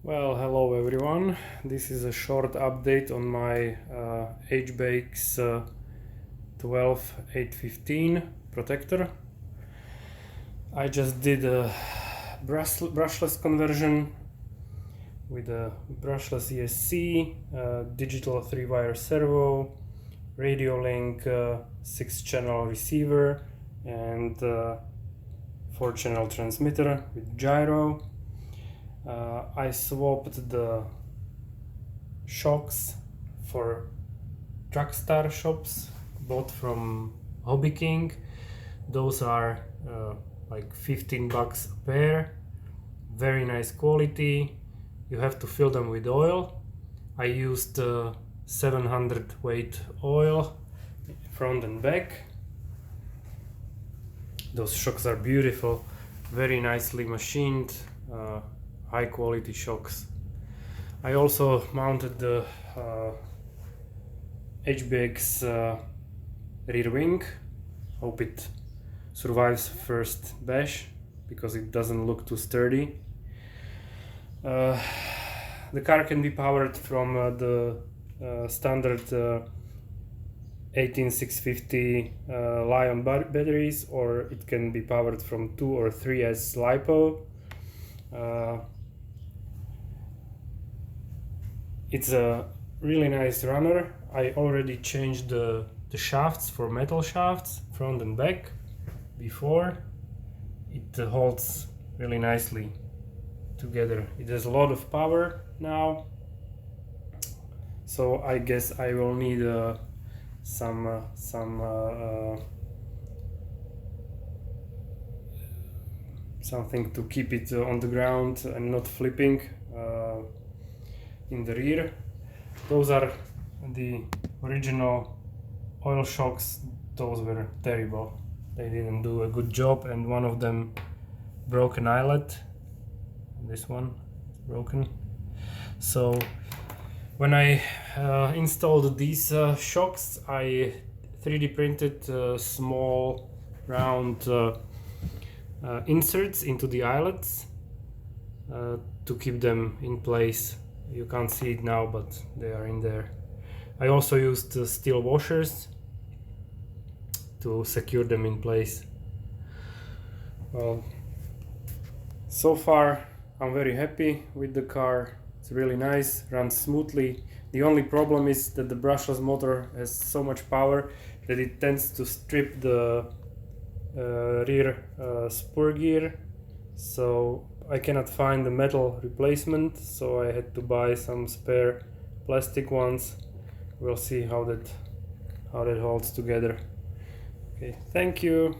Well, hello everyone. This is a short update on my HBX 12815 protector. I just did a brushless conversion with a brushless ESC, digital 3-wire servo, Radiolink 6-channel receiver, and 4-channel transmitter with gyro. I swapped the shocks for Trackstar shocks, bought from Haiboxing. Those are like $15 a pair. Very nice quality. You have to fill them with oil. I used 700 weight oil, front and back. Those shocks are beautiful, very nicely machined. High quality shocks. I also mounted the HBX rear wing. Hope it survives first bash because it doesn't look too sturdy. The car can be powered from the standard 18650 Li-ion batteries, or it can be powered from 2 or 3S LiPo. It's a really nice runner. I already changed the shafts for metal shafts, front and back, before. It holds really nicely together. It has a lot of power now, so I guess I will need something to keep it on the ground and not flipping in the rear. Those are the original oil shocks. Those were terrible. They didn't do a good job, and one of them broke an eyelet. This one is broken. So when I installed these shocks, I 3D printed small round inserts into the eyelets to keep them in place. You can't see it now, but they are in there. I also used steel washers to secure them in place. Well, so far I'm very happy with the car. It's really nice, runs smoothly. The only problem is that the brushless motor has so much power that it tends to strip the rear spur gear, so I cannot find a metal replacement, so I had to buy some spare plastic ones. We'll see how that holds together. Okay, thank you.